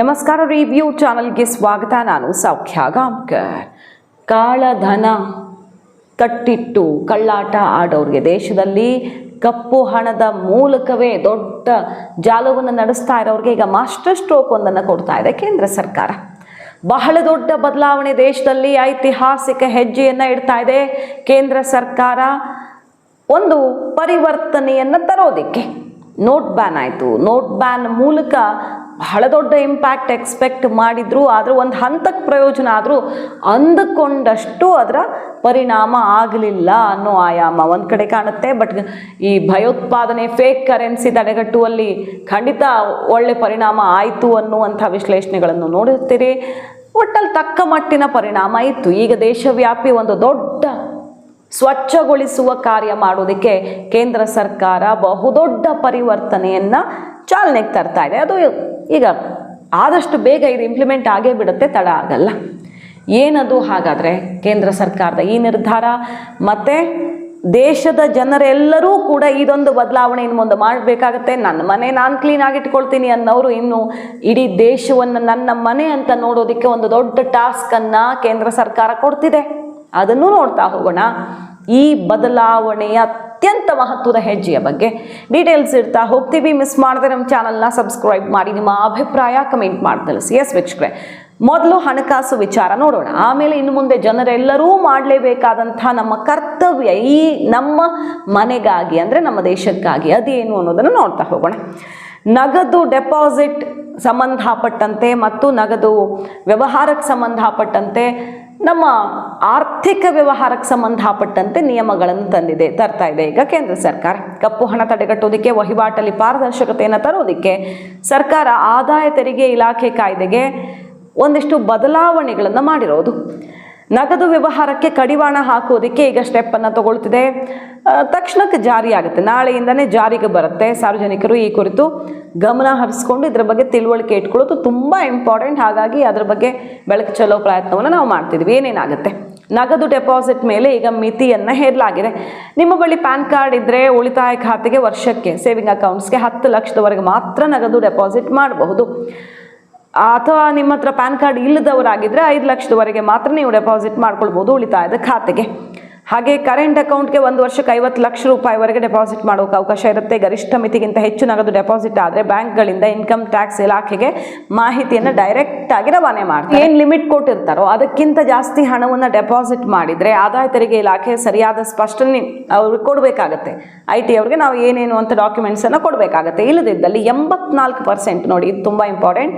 ನಮಸ್ಕಾರ. ರಿವ್ಯೂ ಚಾನಲ್ಗೆ ಸ್ವಾಗತ. ನಾನು ಸೌಖ್ಯ ಗಾಂವ್ಕರ್. ಕಾಳಧನ ಕಟ್ಟಿಟ್ಟು ಕಳ್ಳಾಟ ಆಡೋರಿಗೆ, ದೇಶದಲ್ಲಿ ಕಪ್ಪು ಹಣದ ಮೂಲಕವೇ ದೊಡ್ಡ ಜಾಲವನ್ನು ನಡೆಸ್ತಾ ಇರೋರಿಗೆ ಈಗ ಮಾಸ್ಟರ್ ಸ್ಟ್ರೋಕ್ ಒಂದನ್ನು ಕೊಡ್ತಾ ಇದೆ ಕೇಂದ್ರ ಸರ್ಕಾರ. ಬಹಳ ದೊಡ್ಡ ಬದಲಾವಣೆ ದೇಶದಲ್ಲಿ ಐತಿಹಾಸಿಕ ಹೆಜ್ಜೆಯನ್ನು ಇಡ್ತಾ ಇದೆ ಕೇಂದ್ರ ಸರ್ಕಾರ. ಒಂದು ಪರಿವರ್ತನೆಯನ್ನು ತರೋದಕ್ಕೆ ನೋಟ್ ಬ್ಯಾನ್ ಆಯಿತು. ನೋಟ್ ಬ್ಯಾನ್ ಮೂಲಕ ಬಹಳ ದೊಡ್ಡ ಇಂಪ್ಯಾಕ್ಟ್ ಎಕ್ಸ್ಪೆಕ್ಟ್ ಮಾಡಿದ್ರು, ಆದರೂ ಒಂದು ಹಂತಕ್ಕೆ ಪ್ರಯೋಜನ ಆದರೂ ಅಂದುಕೊಂಡಷ್ಟು ಅದರ ಪರಿಣಾಮ ಆಗಲಿಲ್ಲ ಅನ್ನೋ ಆಯಾಮ ಒಂದು ಕಡೆ ಕಾಣುತ್ತೆ. ಬಟ್ ಈ ಭಯೋತ್ಪಾದನೆ, ಫೇಕ್ ಕರೆನ್ಸಿ ತಡೆಗಟ್ಟುವಲ್ಲಿ ಖಂಡಿತ ಒಳ್ಳೆ ಪರಿಣಾಮ ಆಯಿತು ಅನ್ನುವಂಥ ವಿಶ್ಲೇಷಣೆಗಳನ್ನು ನೋಡುತ್ತೀರಿ. ಒಟ್ಟಲ್ಲಿ ತಕ್ಕ ಮಟ್ಟಿನ ಪರಿಣಾಮ ಇತ್ತು. ಈಗ ದೇಶವ್ಯಾಪಿ ಒಂದು ದೊಡ್ಡ ಸ್ವಚ್ಛಗೊಳಿಸುವ ಕಾರ್ಯ ಮಾಡೋದಕ್ಕೆ ಕೇಂದ್ರ ಸರ್ಕಾರ ಬಹುದೊಡ್ಡ ಪರಿವರ್ತನೆಯನ್ನು ಚಾಲನೆಗೆ ತರ್ತಾ ಇದೆ. ಅದು ಈಗ ಆದಷ್ಟು ಬೇಗ ಇದು ಇಂಪ್ಲಿಮೆಂಟ್ ಆಗೇ ಬಿಡುತ್ತೆ, ತಡ ಆಗಲ್ಲ. ಏನದು ಹಾಗಾದರೆ ಕೇಂದ್ರ ಸರ್ಕಾರದ ಈ ನಿರ್ಧಾರ? ಮತ್ತು ದೇಶದ ಜನರೆಲ್ಲರೂ ಕೂಡ ಇದೊಂದು ಬದಲಾವಣೆ ಇನ್ನು ಮುಂದೆ ಮಾಡಬೇಕಾಗತ್ತೆ. ನನ್ನ ಮನೆ ನಾನು ಕ್ಲೀನಾಗಿ ಇಟ್ಕೊಳ್ತೀನಿ ಅನ್ನೋರು ಇನ್ನು ಇಡೀ ದೇಶವನ್ನು ನನ್ನ ಮನೆ ಅಂತ ನೋಡೋದಕ್ಕೆ ಒಂದು ದೊಡ್ಡ ಟಾಸ್ಕನ್ನು ಕೇಂದ್ರ ಸರ್ಕಾರ ಕೊಡ್ತಿದೆ. ಅದನ್ನು ನೋಡ್ತಾ ಹೋಗೋಣ. ಈ ಬದಲಾವಣೆಯ ಅತ್ಯಂತ ಮಹತ್ವದ ಹೆಜ್ಜೆಯ ಬಗ್ಗೆ ಡೀಟೇಲ್ಸ್ ಇಡ್ತಾ ಹೋಗ್ತೀವಿ. ಮಿಸ್ ಮಾಡದೆ ನಮ್ಮ ಚಾನಲ್ನ ಸಬ್ಸ್ಕ್ರೈಬ್ ಮಾಡಿ, ನಿಮ್ಮ ಅಭಿಪ್ರಾಯ ಕಮೆಂಟ್ ಮಾಡಿ ತಿಳಿಸಿ. ಎಸ್ ವೀಕ್ಷಕರೇ, ಮೊದಲು ಹಣಕಾಸು ವಿಚಾರ ನೋಡೋಣ, ಆಮೇಲೆ ಇನ್ನು ಮುಂದೆ ಜನರೆಲ್ಲರೂ ಮಾಡಲೇಬೇಕಾದಂಥ ನಮ್ಮ ಕರ್ತವ್ಯ ಈ ನಮ್ಮ ಮನೆಗಾಗಿ, ಅಂದರೆ ನಮ್ಮ ದೇಶಕ್ಕಾಗಿ ಅದೇನು ಅನ್ನೋದನ್ನು ನೋಡ್ತಾ ಹೋಗೋಣ. ನಗದು ಡೆಪಾಸಿಟ್ ಸಂಬಂಧಪಟ್ಟಂತೆ ಮತ್ತು ನಗದು ವ್ಯವಹಾರಕ್ಕೆ ಸಂಬಂಧಪಟ್ಟಂತೆ, ನಮ್ಮ ಆರ್ಥಿಕ ವ್ಯವಹಾರಕ್ಕೆ ಸಂಬಂಧಪಟ್ಟಂತೆ ನಿಯಮಗಳನ್ನು ತರ್ತಾ ಇದೆ ಈಗ ಕೇಂದ್ರ ಸರ್ಕಾರ. ಕಪ್ಪು ಹಣ ತಡೆಗಟ್ಟೋದಕ್ಕೆ, ವಹಿವಾಟಲ್ಲಿ ಪಾರದರ್ಶಕತೆಯನ್ನು ತರೋದಕ್ಕೆ ಸರ್ಕಾರ ಆದಾಯ ತೆರಿಗೆ ಇಲಾಖೆ ಕಾಯ್ದೆಗೆ ಒಂದಿಷ್ಟು ಬದಲಾವಣೆಗಳನ್ನು ಮಾಡಿರೋದು. ನಗದು ವ್ಯವಹಾರಕ್ಕೆ ಕಡಿವಾಣ ಹಾಕೋದಕ್ಕೆ ಈಗ ಸ್ಟೆಪ್ಪನ್ನು ತಗೊಳ್ತಿದೆ. ತಕ್ಷಣಕ್ಕೆ ಜಾರಿಯಾಗುತ್ತೆ, ನಾಳೆಯಿಂದನೇ ಜಾರಿಗೆ ಬರುತ್ತೆ. ಸಾರ್ವಜನಿಕರು ಈ ಕುರಿತು ಗಮನ ಹರಿಸ್ಕೊಂಡು ಇದರ ಬಗ್ಗೆ ತಿಳುವಳಿಕೆ ಇಟ್ಕೊಳ್ಳೋದು ತುಂಬ ಇಂಪಾರ್ಟೆಂಟ್. ಹಾಗಾಗಿ ಅದರ ಬಗ್ಗೆ ಬೆಳಕು ಚೆಲ್ಲೋ ಪ್ರಯತ್ನವನ್ನು ನಾವು ಮಾಡ್ತಿದ್ವಿ. ಏನೇನಾಗುತ್ತೆ? ನಗದು ಡೆಪಾಸಿಟ್ ಮೇಲೆ ಈಗ ಮಿತಿಯನ್ನು ಹೇರಲಾಗಿದೆ. ನಿಮ್ಮ ಬಳಿ ಪ್ಯಾನ್ ಕಾರ್ಡ್ ಇದ್ದರೆ ಉಳಿತಾಯ ಖಾತೆಗೆ ವರ್ಷಕ್ಕೆ ಸೇವಿಂಗ್ ಅಕೌಂಟ್ಸ್ಗೆ 10 ಲಕ್ಷದವರೆಗೆ ಮಾತ್ರ ನಗದು ಡೆಪಾಸಿಟ್ ಮಾಡಬಹುದು. ಅಥವಾ ನಿಮ್ಮ ಹತ್ರ ಪ್ಯಾನ್ ಕಾರ್ಡ್ ಇಲ್ಲದವರಾಗಿದ್ದರೆ 5 ಲಕ್ಷದವರೆಗೆ ಮಾತ್ರ ನೀವು ಡೆಪಾಸಿಟ್ ಮಾಡ್ಕೊಳ್ಬೋದು ಉಳಿತಾಯದ ಖಾತೆಗೆ. ಹಾಗೆ ಕರೆಂಟ್ ಅಕೌಂಟ್ಗೆ 1 ವರ್ಷಕ್ಕೆ 50 ಲಕ್ಷ ರೂಪಾಯಿವರೆಗೆ ಡೆಪಾಸಿಟ್ ಮಾಡೋಕ್ಕೆ ಅವಕಾಶ ಇರುತ್ತೆ. ಗರಿಷ್ಠ ಮಿತಿಗಿಂತ ಹೆಚ್ಚು ನಗದು ಡೆಪಾಸಿಟ್ ಆದರೆ ಬ್ಯಾಂಕ್ಗಳಿಂದ ಇನ್ಕಮ್ ಟ್ಯಾಕ್ಸ್ ಇಲಾಖೆಗೆ ಮಾಹಿತಿಯನ್ನು ಡೈರೆಕ್ಟಾಗಿ ರವಾನೆ ಮಾಡ್ತಾರೆ. ಏನು ಲಿಮಿಟ್ ಕೊಟ್ಟಿರ್ತಾರೋ ಅದಕ್ಕಿಂತ ಜಾಸ್ತಿ ಹಣವನ್ನು ಡೆಪಾಸಿಟ್ ಮಾಡಿದರೆ ಆದಾಯ ತೆರಿಗೆ ಇಲಾಖೆ ಸರಿಯಾದ ಸ್ಪಷ್ಟನೆ ಅವ್ರಿಗೆ ಕೊಡಬೇಕಾಗತ್ತೆ. IT ಅವ್ರಿಗೆ ನಾವು ಏನೇನು ಅಂತ ಡಾಕ್ಯುಮೆಂಟ್ಸನ್ನು ಕೊಡಬೇಕಾಗತ್ತೆ. ಇಲ್ಲದಿದ್ದಲ್ಲಿ 84%, ನೋಡಿ ಇದು ತುಂಬ ಇಂಪಾರ್ಟೆಂಟ್,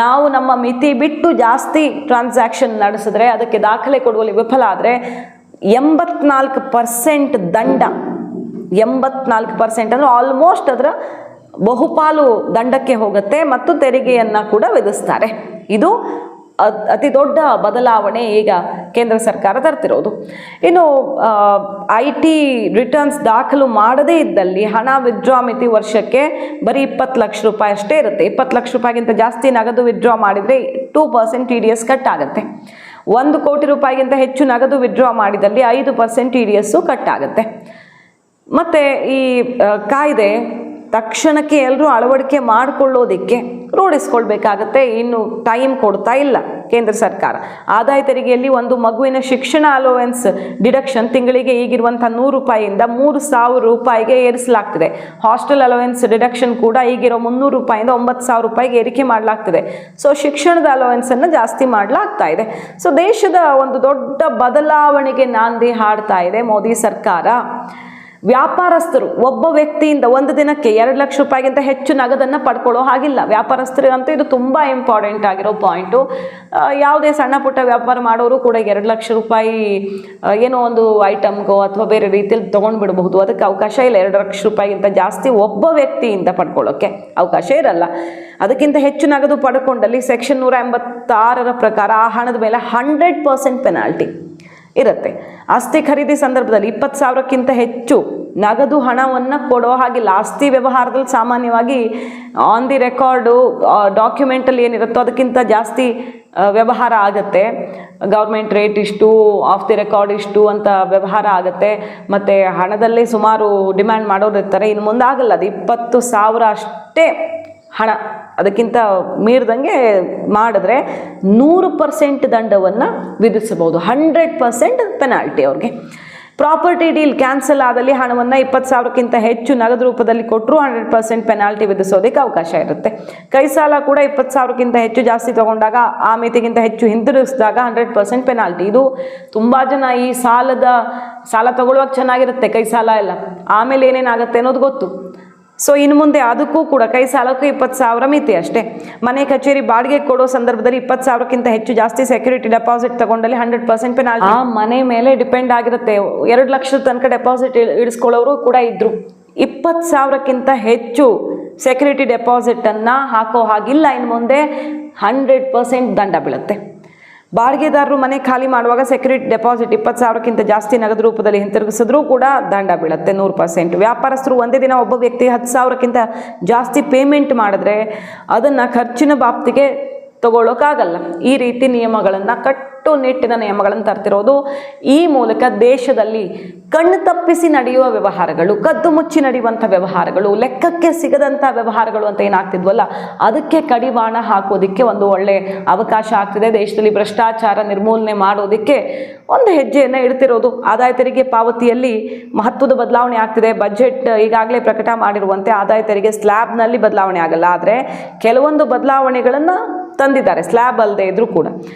ನಾವು ನಮ್ಮ ಮಿತಿ ಬಿಟ್ಟು ಜಾಸ್ತಿ ಟ್ರಾನ್ಸಾಕ್ಷನ್ ನಡೆಸಿದ್ರೆ, ಅದಕ್ಕೆ ದಾಖಲೆ ಕೊಡುವಲ್ಲಿ ವಿಫಲ ಆದರೆ 84% ದಂಡ. 84% ಅಂದರೆ ಆಲ್ಮೋಸ್ಟ್ ಅದರ ಬಹುಪಾಲು ದಂಡಕ್ಕೆ ಹೋಗುತ್ತೆ ಮತ್ತು ತೆರಿಗೆಯನ್ನು ಕೂಡ ವಿಧಿಸ್ತಾರೆ. ಇದು ಅತಿ ದೊಡ್ಡ ಬದಲಾವಣೆ ಈಗ ಕೇಂದ್ರ ಸರ್ಕಾರ ತರ್ತಿರೋದು. ಇನ್ನು IT ರಿಟರ್ನ್ಸ್ ದಾಖಲು ಮಾಡದೇ ಇದ್ದಲ್ಲಿ ಹಣ ವಿತ್ಡ್ರಾ ಮಿತಿ ವರ್ಷಕ್ಕೆ ಬರೀ 20 ಲಕ್ಷ ರೂಪಾಯಿ ಅಷ್ಟೇ ಇರುತ್ತೆ. 20 ಲಕ್ಷ ರೂಪಾಯಿಗಿಂತ ಜಾಸ್ತಿ ನಗದು ವಿತ್ಡ್ರಾ ಮಾಡಿದರೆ 2% TDS ಕಟ್ ಆಗುತ್ತೆ. 1 ಕೋಟಿ ರೂಪಾಯಿಗಿಂತ ಹೆಚ್ಚು ನಗದು ವಿತ್ಡ್ರಾ ಮಾಡಿದಲ್ಲಿ 5% TDS ಕಟ್ ಆಗುತ್ತೆ. ಮತ್ತು ಈ ಕಾಯ್ದೆ ತಕ್ಷಣಕ್ಕೆ ಎಲ್ಲರೂ ಅಳವಡಿಕೆ ಮಾಡಿಕೊಳ್ಳೋದಕ್ಕೆ ರೂಢಿಸ್ಕೊಳ್ಬೇಕಾಗತ್ತೆ. ಇನ್ನು ಟೈಮ್ ಕೊಡ್ತಾ ಇಲ್ಲ ಕೇಂದ್ರ ಸರ್ಕಾರ. ಆದಾಯ ತೆರಿಗೆಯಲ್ಲಿ ಒಂದು ಮಗುವಿನ ಶಿಕ್ಷಣ ಅಲೋವೆನ್ಸ್ ಡಿಡಕ್ಷನ್ ತಿಂಗಳಿಗೆ ಈಗಿರುವಂಥ 100 ರೂಪಾಯಿಯಿಂದ 3,000 ರೂಪಾಯಿಗೆ ಏರಿಸಲಾಗ್ತಿದೆ. ಹಾಸ್ಟೆಲ್ ಅಲೋವೆನ್ಸ್ ಡಿಡಕ್ಷನ್ ಕೂಡ ಈಗಿರೋ 300 ರೂಪಾಯಿಂದ 9,000 ರೂಪಾಯಿಗೆ ಏರಿಕೆ ಮಾಡಲಾಗ್ತಿದೆ. ಸೊ ಶಿಕ್ಷಣದ ಅಲೋವೆನ್ಸನ್ನು ಜಾಸ್ತಿ ಮಾಡಲಾಗ್ತಾ ಇದೆ. ಸೊ ದೇಶದ ಒಂದು ದೊಡ್ಡ ಬದಲಾವಣೆಗೆ ನಾಂದಿ ಹಾಡ್ತಾ ಇದೆ ಮೋದಿ ಸರ್ಕಾರ. ವ್ಯಾಪಾರಸ್ಥರು ಒಬ್ಬ ವ್ಯಕ್ತಿಯಿಂದ ಒಂದು ದಿನಕ್ಕೆ 2 ಲಕ್ಷ ರೂಪಾಯಿಗಿಂತ ಹೆಚ್ಚು ನಗದನ್ನು ಪಡ್ಕೊಳ್ಳೋ ಹಾಗಿಲ್ಲ. ವ್ಯಾಪಾರಸ್ಥರಿಗಂತೂ ಇದು ತುಂಬ ಇಂಪಾರ್ಟೆಂಟ್ ಆಗಿರೋ ಪಾಯಿಂಟು. ಯಾವುದೇ ಸಣ್ಣ ಪುಟ್ಟ ವ್ಯಾಪಾರ ಮಾಡೋರು ಕೂಡ 2 ಲಕ್ಷ ರೂಪಾಯಿ ಏನೋ ಒಂದು ಐಟಮ್ಗೋ ಅಥವಾ ಬೇರೆ ರೀತಿಯಲ್ಲಿ ತೊಗೊಂಡು ಬಿಡಬಹುದು. ಅದಕ್ಕೆ ಅವಕಾಶ ಇಲ್ಲ. 2 ಲಕ್ಷ ರೂಪಾಯಿಗಿಂತ ಜಾಸ್ತಿ ಒಬ್ಬ ವ್ಯಕ್ತಿಯಿಂದ ಪಡ್ಕೊಳ್ಳೋಕ್ಕೆ ಅವಕಾಶ ಇರಲ್ಲ. ಅದಕ್ಕಿಂತ ಹೆಚ್ಚು ನಗದು ಪಡ್ಕೊಂಡಲ್ಲಿ ಸೆಕ್ಷನ್ 186 ಪ್ರಕಾರ ಆ ಹಣದ ಮೇಲೆ 100% ಪೆನಾಲ್ಟಿ ಇರುತ್ತೆ. ಆಸ್ತಿ ಖರೀದಿ ಸಂದರ್ಭದಲ್ಲಿ 20,000ಕ್ಕಿಂತ ಹೆಚ್ಚು ನಗದು ಹಣವನ್ನು ಕೊಡೋ ಹಾಗಿಲ್ಲ. ಆಸ್ತಿ ವ್ಯವಹಾರದಲ್ಲಿ ಸಾಮಾನ್ಯವಾಗಿ ಆನ್ ದಿ ರೆಕಾರ್ಡು ಡಾಕ್ಯುಮೆಂಟಲ್ಲಿ ಏನಿರುತ್ತೋ ಅದಕ್ಕಿಂತ ಜಾಸ್ತಿ ವ್ಯವಹಾರ ಆಗುತ್ತೆ. ಗೌರ್ಮೆಂಟ್ ರೇಟ್ ಇಷ್ಟು, ಆಫ್ ದಿ ರೆಕಾರ್ಡ್ ಇಷ್ಟು ಅಂತ ವ್ಯವಹಾರ ಆಗುತ್ತೆ. ಮತ್ತು ಹಣದಲ್ಲೇ ಸುಮಾರು ಡಿಮ್ಯಾಂಡ್ ಮಾಡೋರು ಇರ್ತಾರೆ. ಇನ್ನು ಮುಂದಾಗಲ್ಲ, ಅದು 20,000 ಅಷ್ಟೇ ಹಣ ಅದಕ್ಕಿಂತ ಮೀರಿದಂಗೆ ಮಾಡಿದ್ರೆ 100% ದಂಡವನ್ನು ವಿಧಿಸಬಹುದು, 100% ಪೆನಾಲ್ಟಿ ಅವ್ರಿಗೆ. ಪ್ರಾಪರ್ಟಿ ಡೀಲ್ ಕ್ಯಾನ್ಸಲ್ ಆದಲ್ಲಿ ಹಣವನ್ನು 20,000ಕ್ಕಿಂತ ಹೆಚ್ಚು ನಗದು ರೂಪದಲ್ಲಿ ಕೊಟ್ಟರು 100% ಪೆನಾಲ್ಟಿ ವಿಧಿಸೋದಕ್ಕೆ ಅವಕಾಶ ಇರುತ್ತೆ. ಕೈ ಸಾಲ ಕೂಡ 20,000ಕ್ಕಿಂತ ಹೆಚ್ಚು ಜಾಸ್ತಿ ತಗೊಂಡಾಗ ಆ ಮಿತಿಗಿಂತ ಹೆಚ್ಚು ಹಿಂತಿರುಗಿಸಿದಾಗ 100% ಪೆನಾಲ್ಟಿ. ಇದು ತುಂಬ ಜನ ಈ ಸಾಲ ತಗೊಳ್ಳುವಾಗ ಚೆನ್ನಾಗಿರುತ್ತೆ ಕೈ ಸಾಲ ಎಲ್ಲ, ಆಮೇಲೆ ಏನೇನಾಗುತ್ತೆ ಅನ್ನೋದು ಗೊತ್ತು. ಸೊ ಇನ್ನು ಮುಂದೆ ಅದಕ್ಕೂ ಕೂಡ ಕೈ ಸಾಲಕ್ಕೂ 20,000 ಮಿತಿ ಅಷ್ಟೇ. ಮನೆ ಕಚೇರಿ ಬಾಡಿಗೆ ಕೊಡೋ ಸಂದರ್ಭದಲ್ಲಿ 20,000ಕ್ಕಿಂತ ಹೆಚ್ಚು ಜಾಸ್ತಿ ಸೆಕ್ಯೂರಿಟಿ ಡೆಪಾಸಿಟ್ ತಗೊಂಡಲ್ಲಿ 100% ಪೆನಾಲ್ಟಿ. ಆ ಮನೆ ಮೇಲೆ ಡಿಪೆಂಡ್ ಆಗಿರುತ್ತೆ. 2 ಲಕ್ಷದ ತನಕ ಡೆಪಾಸಿಟ್ ಇಡಿಸ್ಕೊಳ್ಳೋರು ಕೂಡ ಇದ್ರು. 20,000ಕ್ಕಿಂತ ಹೆಚ್ಚು ಸೆಕ್ಯೂರಿಟಿ ಡೆಪಾಸಿಟನ್ನು ಹಾಕೋ ಹಾಗಿಲ್ಲ. ಇನ್ನು ಮುಂದೆ 100% ದಂಡ ಬೀಳುತ್ತೆ. ಬಾಡಿಗೆದಾರರು ಮನೆ ಖಾಲಿ ಮಾಡುವಾಗ ಸೆಕ್ಯೂರಿಟಿ ಡೆಪಾಸಿಟ್ 20,000ಕ್ಕಿಂತ ಜಾಸ್ತಿ ನಗದು ರೂಪದಲ್ಲಿ ಹಿಂತಿರುಗಿಸಿದ್ರೂ ಕೂಡ ದಂಡ ಬೀಳುತ್ತೆ 100%. ವ್ಯಾಪಾರಸ್ಥರು ಒಂದೇ ದಿನ ಒಬ್ಬ ವ್ಯಕ್ತಿ 10,000ಕ್ಕಿಂತ ಜಾಸ್ತಿ ಪೇಮೆಂಟ್ ಮಾಡಿದ್ರೆ ಅದನ್ನು ಖರ್ಚಿನ ಬಾಬ್ತಿಗೆ ತಗೊಳ್ಳೋಕ್ಕಾಗಲ್ಲ. ಈ ರೀತಿ ನಿಯಮಗಳನ್ನು ಕಟ್ಟುನಿಟ್ಟಿನ ನಿಯಮಗಳನ್ನು ತರ್ತಿರೋದು. ಈ ಮೂಲಕ ದೇಶದಲ್ಲಿ ಕಣ್ಣು ತಪ್ಪಿಸಿ ನಡೆಯುವ ವ್ಯವಹಾರಗಳು, ಕದ್ದು ಮುಚ್ಚಿ ನಡೆಯುವಂಥ ವ್ಯವಹಾರಗಳು, ಲೆಕ್ಕಕ್ಕೆ ಸಿಗದಂಥ ವ್ಯವಹಾರಗಳು ಅಂತ ಏನಾಗ್ತಿದ್ವಲ್ಲ, ಅದಕ್ಕೆ ಕಡಿವಾಣ ಹಾಕೋದಕ್ಕೆ ಒಂದು ಒಳ್ಳೆ ಅವಕಾಶ ಆಗ್ತಿದೆ. ದೇಶದಲ್ಲಿ ಭ್ರಷ್ಟಾಚಾರ ನಿರ್ಮೂಲನೆ ಮಾಡೋದಕ್ಕೆ ಒಂದು ಹೆಜ್ಜೆಯನ್ನು ಇಡ್ತಿರೋದು. ಆದಾಯ ತೆರಿಗೆ ಪಾವತಿಯಲ್ಲಿ ಮಹತ್ವದ ಬದಲಾವಣೆ ಆಗ್ತಿದೆ. ಬಜೆಟ್ ಈಗಾಗಲೇ ಪ್ರಕಟ ಮಾಡಿರುವಂತೆ ಆದಾಯ ತೆರಿಗೆ ಸ್ಲ್ಯಾಬ್ನಲ್ಲಿ ಬದಲಾವಣೆ ಆಗಲ್ಲ, ಆದರೆ ಕೆಲವೊಂದು ಬದಲಾವಣೆಗಳನ್ನು ತಂದಿದ್ದಾರೆ, ಸ್ಲ್ಯಾಬ್ ಅಲ್ಲದೆ ಇದ್ರೂ ಕೂಡ.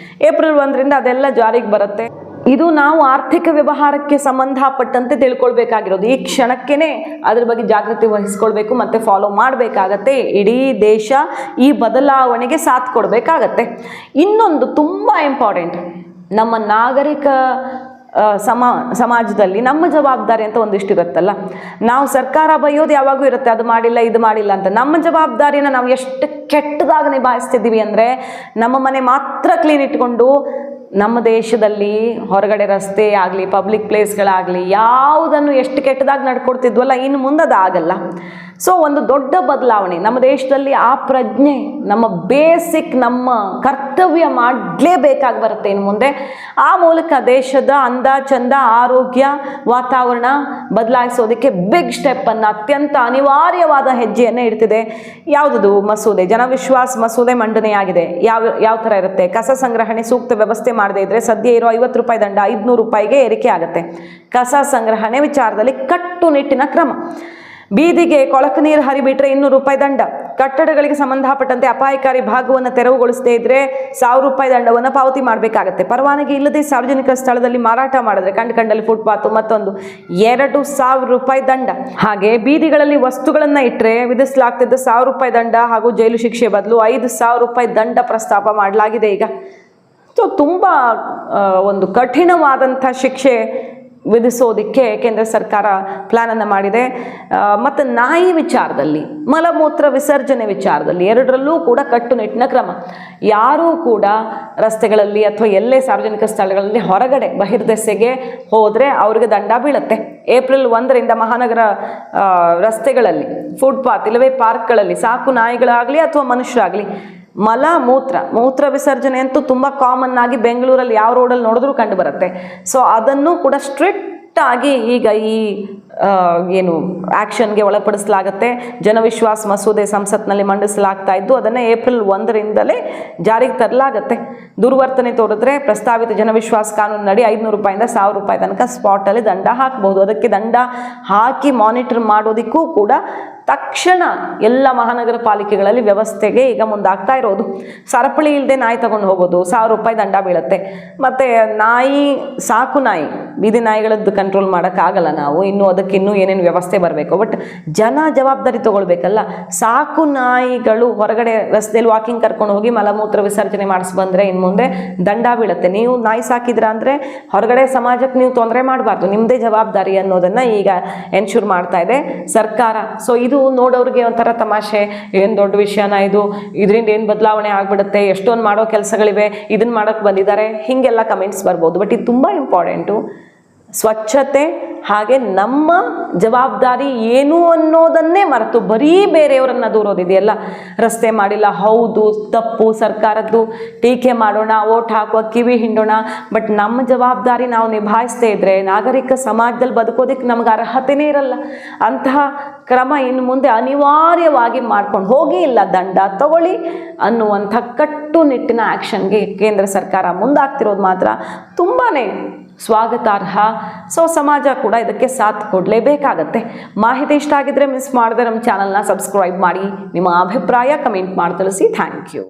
ಏಪ್ರಿಲ್ 1ರಿಂದ ಅದೆಲ್ಲ ಜಾರಿಗೆ ಬರುತ್ತೆ. ಇದು ನಾವು ಆರ್ಥಿಕ ವ್ಯವಹಾರಕ್ಕೆ ಸಂಬಂಧಪಟ್ಟಂತೆ ತಿಳ್ಕೊಳ್ಬೇಕಾಗಿರೋದು. ಈ ಕ್ಷಣಕ್ಕೇನೆ ಅದ್ರ ಬಗ್ಗೆ ಜಾಗೃತಿ ವಹಿಸ್ಕೊಳ್ಬೇಕು ಮತ್ತು ಫಾಲೋ ಮಾಡಬೇಕಾಗತ್ತೆ. ಇಡೀ ದೇಶ ಈ ಬದಲಾವಣೆಗೆ ಸಾಥ್ ಕೊಡಬೇಕಾಗತ್ತೆ. ಇನ್ನೊಂದು ತುಂಬ ಇಂಪಾರ್ಟೆಂಟ್, ನಮ್ಮ ನಾಗರಿಕ ಸಮಾಜದಲ್ಲಿ ನಮ್ಮ ಜವಾಬ್ದಾರಿ ಅಂತ ಒಂದಿಷ್ಟು ಇರುತ್ತಲ್ಲ. ನಾವು ಸರ್ಕಾರ ಬೈಯೋದು ಯಾವಾಗೂ ಇರುತ್ತೆ, ಅದು ಮಾಡಿಲ್ಲ ಇದು ಮಾಡಿಲ್ಲ ಅಂತ. ನಮ್ಮ ಜವಾಬ್ದಾರಿನ ನಾವು ಎಷ್ಟು ಕೆಟ್ಟದಾಗ ನಿಭಾಯಿಸ್ತಿದ್ದೀವಿ ಅಂದರೆ, ನಮ್ಮ ಮನೆ ಮಾತ್ರ ಕ್ಲೀನ್ ಇಟ್ಕೊಂಡು ನಮ್ಮ ದೇಶದಲ್ಲಿ ಹೊರಗಡೆ ರಸ್ತೆ ಆಗಲಿ ಪಬ್ಲಿಕ್ ಪ್ಲೇಸ್ಗಳಾಗಲಿ ಯಾವುದನ್ನು ಎಷ್ಟು ಕೆಟ್ಟದಾಗಿ ನಡ್ಕೊಡ್ತಿದ್ವಲ್ಲ, ಇನ್ನು ಮುಂದೆ ಅದಾಗಲ್ಲ. ಸೊ ಒಂದು ದೊಡ್ಡ ಬದಲಾವಣೆ ನಮ್ಮ ದೇಶದಲ್ಲಿ, ಆ ಪ್ರಜ್ಞೆ ನಮ್ಮ ಬೇಸಿಕ್ ನಮ್ಮ ಕರ್ತವ್ಯ ಮಾಡಲೇಬೇಕಾಗಿ ಬರುತ್ತೆ ಇನ್ನು ಮುಂದೆ. ಆ ಮೂಲಕ ದೇಶದ ಅಂದ ಚಂದ ಆರೋಗ್ಯ ವಾತಾವರಣ ಬದಲಾಯಿಸೋದಕ್ಕೆ ಬಿಗ್ ಸ್ಟೆಪ್ಪನ್ನು, ಅತ್ಯಂತ ಅನಿವಾರ್ಯವಾದ ಹೆಜ್ಜೆಯನ್ನು ಇಡ್ತಿದೆ. ಯಾವುದದು ಮಸೂದೆ, ಜನವಿಶ್ವಾಸ ಮಸೂದೆ ಮಂಡನೆಯಾಗಿದೆ. ಯಾವ ಥರ ಇರುತ್ತೆ? ಕಸ ಸಂಗ್ರಹಣೆ ಸೂಕ್ತ ವ್ಯವಸ್ಥೆ ಮಾಡದೇ ಇದ್ರೆ ಸದ್ಯ ಇರೋ 50 ರೂಪಾಯಿ ದಂಡ 500 ರೂಪಾಯಿಗೆ ಏರಿಕೆ ಆಗುತ್ತೆ. ಕಸ ಸಂಗ್ರಹಣೆ ವಿಚಾರದಲ್ಲಿ ಕಟ್ಟುನಿಟ್ಟಿನ ಕ್ರಮ. ಬೀದಿಗೆ ಕೊಳಕು ನೀರು ಹರಿಬಿಟ್ರೆ 200 ರೂಪಾಯಿ ದಂಡ. ಕಟ್ಟಡಗಳಿಗೆ ಸಂಬಂಧಪಟ್ಟಂತೆ ಅಪಾಯಕಾರಿ ಭಾಗವನ್ನು ತೆರವುಗೊಳಿಸದೇ ಇದ್ರೆ 1000 ರೂಪಾಯಿ ದಂಡವನ್ನು ಪಾವತಿ ಮಾಡಬೇಕಾಗತ್ತೆ. ಪರವಾನಗಿ ಇಲ್ಲದೆ ಸಾರ್ವಜನಿಕ ಸ್ಥಳದಲ್ಲಿ ಮಾರಾಟ ಮಾಡಿದ್ರೆ ಕಂಡಲ್ಲಿ ಫುಟ್ಪಾತ್ ಮತ್ತೊಂದು 2,000 ರೂಪಾಯಿ ದಂಡ. ಹಾಗೆ ಬೀದಿಗಳಲ್ಲಿ ವಸ್ತುಗಳನ್ನು ಇಟ್ಟರೆ ವಿಧಿಸಲಾಗ್ತಿದ್ದ 1,000 ರೂಪಾಯಿ ದಂಡ ಹಾಗೂ ಜೈಲು ಶಿಕ್ಷೆ ಬದಲು 5,000 ರೂಪಾಯಿ ದಂಡ ಪ್ರಸ್ತಾಪ ಮಾಡಲಾಗಿದೆ ಈಗ. ಸೊ ತುಂಬ ಒಂದು ಕಠಿಣವಾದಂಥ ಶಿಕ್ಷೆ ವಿಧಿಸೋದಕ್ಕೆ ಕೇಂದ್ರ ಸರ್ಕಾರ ಪ್ಲಾನನ್ನು ಮಾಡಿದೆ. ಮತ್ತು ನಾಯಿ ವಿಚಾರದಲ್ಲಿ, ಮಲಮೂತ್ರ ವಿಸರ್ಜನೆ ವಿಚಾರದಲ್ಲಿ, ಎರಡರಲ್ಲೂ ಕೂಡ ಕಟ್ಟುನಿಟ್ಟಿನ ಕ್ರಮ. ಯಾರೂ ಕೂಡ ರಸ್ತೆಗಳಲ್ಲಿ ಅಥವಾ ಎಲ್ಲೇ ಸಾರ್ವಜನಿಕ ಸ್ಥಳಗಳಲ್ಲಿ ಹೊರಗಡೆ ಬಹಿರ್ದೆಸೆಗೆ ಹೋದರೆ ಅವ್ರಿಗೆ ದಂಡ ಬೀಳುತ್ತೆ. ಏಪ್ರಿಲ್ 1ರಿಂದ ಮಹಾನಗರ ರಸ್ತೆಗಳಲ್ಲಿ, ಫುಟ್ಪಾತ್ ಇಲ್ಲವೇ ಪಾರ್ಕ್ಗಳಲ್ಲಿ ಸಾಕು ನಾಯಿಗಳಾಗಲಿ ಅಥವಾ ಮನುಷ್ಯರಾಗಲಿ ಮೂತ್ರ ವಿಸರ್ಜನೆ ಅಂತೂ ತುಂಬ ಕಾಮನ್ ಆಗಿ ಬೆಂಗಳೂರಲ್ಲಿ ಯಾವ ರೋಡಲ್ಲಿ ನೋಡಿದ್ರೂ ಕಂಡು ಬರುತ್ತೆ. ಸೊ ಅದನ್ನು ಕೂಡ ಸ್ಟ್ರಿಕ್ಟ್ ಆಗಿ ಈಗ ಈ ಏನು ಆ್ಯಕ್ಷನ್ಗೆ ಒಳಪಡಿಸಲಾಗತ್ತೆ. ಜನವಿಶ್ವಾಸ ಮಸೂದೆ ಸಂಸತ್ನಲ್ಲಿ ಮಂಡಿಸಲಾಗ್ತಾ ಇದ್ದು ಅದನ್ನು ಏಪ್ರಿಲ್ 1ರಿಂದಲೇ ಜಾರಿಗೆ ತರಲಾಗತ್ತೆ. ದುರ್ವರ್ತನೆ ತೋರಿದ್ರೆ ಪ್ರಸ್ತಾವಿತ ಜನವಿಶ್ವಾಸ ಕಾನೂನಿನಡಿ 500 ರೂಪಾಯಿಂದ 1,000 ರೂಪಾಯಿ ತನಕ ಸ್ಪಾಟಲ್ಲಿ ದಂಡ ಹಾಕಬಹುದು. ಅದಕ್ಕೆ ದಂಡ ಹಾಕಿ ಮಾನಿಟರ್ ಮಾಡೋದಕ್ಕೂ ಕೂಡ ತಕ್ಷಣ ಎಲ್ಲ ಮಹಾನಗರ ಪಾಲಿಕೆಗಳಲ್ಲಿ ವ್ಯವಸ್ಥೆಗೆ ಈಗ ಮುಂದಾಗ್ತಾ ಇರೋದು. ಸರಪಳಿ ಇಲ್ಲದೆ ನಾಯಿ ತಗೊಂಡು ಹೋಗೋದು 1,000 ರೂಪಾಯಿ ದಂಡ ಬೀಳುತ್ತೆ. ಮತ್ತು ಸಾಕು ನಾಯಿ, ಬೀದಿ ನಾಯಿಗಳದ್ದು ಕಂಟ್ರೋಲ್ ಮಾಡೋಕ್ಕಾಗಲ್ಲ ನಾವು, ಇನ್ನೂ ಏನೇನು ವ್ಯವಸ್ಥೆ ಬರಬೇಕು. ಬಟ್ ಜನ ಜವಾಬ್ದಾರಿ ತಗೊಳ್ಬೇಕಲ್ಲ. ಸಾಕು ನಾಯಿಗಳು ಹೊರಗಡೆ ರಸ್ತೆಯಲ್ಲಿ ವಾಕಿಂಗ್ ಕರ್ಕೊಂಡು ಹೋಗಿ ಮಲಮೂತ್ರ ವಿಸರ್ಜನೆ ಮಾಡಿಸಿ ಬಂದರೆ ಇನ್ನು ಮುಂದೆ ದಂಡ ಬೀಳುತ್ತೆ. ನೀವು ನಾಯಿ ಸಾಕಿದ್ರ ಅಂದರೆ ಹೊರಗಡೆ ಸಮಾಜಕ್ಕೆ ನೀವು ತೊಂದರೆ ಮಾಡಬಾರ್ದು, ನಿಮ್ಮದೇ ಜವಾಬ್ದಾರಿ ಅನ್ನೋದನ್ನು ಈಗ ಎನ್ಶೂರ್ ಮಾಡ್ತಾ ಇದೆ ಸರ್ಕಾರ. ಸೊ ಇದು ನೋಡೋರಿಗೆ ಒಂಥರ ತಮಾಷೆ, ಏನು ದೊಡ್ಡ ವಿಷಯನ ಇದು, ಇದರಿಂದ ಏನು ಬದಲಾವಣೆ ಆಗಿಬಿಡುತ್ತೆ, ಎಷ್ಟೊಂದು ಮಾಡೋ ಕೆಲಸಗಳಿವೆ, ಇದನ್ನು ಮಾಡೋಕ್ಕೆ ಬಂದಿದ್ದಾರೆ, ಹೀಗೆಲ್ಲ ಕಮೆಂಟ್ಸ್ ಬರ್ಬೋದು. ಬಟ್ ಇದು ತುಂಬ ಇಂಪಾರ್ಟೆಂಟು. ಸ್ವಚ್ಛತೆ ಹಾಗೆ ನಮ್ಮ ಜವಾಬ್ದಾರಿ ಏನು ಅನ್ನೋದನ್ನೇ ಮರೆತು ಬರೀ ಬೇರೆಯವರನ್ನು ದೂರೋದಿದೆಯಲ್ಲ. ರಸ್ತೆ ಮಾಡಿಲ್ಲ, ಹೌದು ತಪ್ಪು ಸರ್ಕಾರದ್ದು, ಟೀಕೆ ಮಾಡೋಣ, ಓಟ್ ಹಾಕುವ, ಕಿವಿ ಹಿಂಡೋಣ. ಬಟ್ ನಮ್ಮ ಜವಾಬ್ದಾರಿ ನಾವು ನಿಭಾಯಿಸದೇ ಇದ್ರೆ ನಾಗರಿಕ ಸಮಾಜದಲ್ಲಿ ಬದುಕೋದಕ್ಕೆ ನಮ್ಗೆ ಅರ್ಹತೆನೇ ಇರಲ್ಲ. ಅಂತಹ ಕ್ರಮ ಇನ್ನು ಮುಂದೆ ಅನಿವಾರ್ಯವಾಗಿ ಮಾಡ್ಕೊಂಡು ಹೋಗಿ, ಇಲ್ಲ ದಂಡ ತಗೊಳ್ಳಿ ಅನ್ನುವಂಥ ಕಟ್ಟುನಿಟ್ಟಿನ ಆ್ಯಕ್ಷನ್ಗೆ ಕೇಂದ್ರ ಸರ್ಕಾರ ಮುಂದಾಗ್ತಿರೋದು ಮಾತ್ರ ತುಂಬಾ ಸ್ವಾಗತಾರ್ಹ. ಸೊ ಸಮಾಜ ಕೂಡ ಇದಕ್ಕೆ ಸಾಥ್ ಕೊಡಲೇಬೇಕಾಗತ್ತೆ. ಮಾಹಿತಿ ಇಷ್ಟ ಆಗಿದ್ರೆ ಮಿಸ್ ಮಾಡದೆ ನಮ್ಮ ಚಾನಲ್ನ ಸಬ್ಸ್ಕ್ರೈಬ್ ಮಾಡಿ, ನಿಮ್ಮ ಅಭಿಪ್ರಾಯ ಕಮೆಂಟ್ ಮಾಡಿ ತಿಳಿಸಿ. Thank you.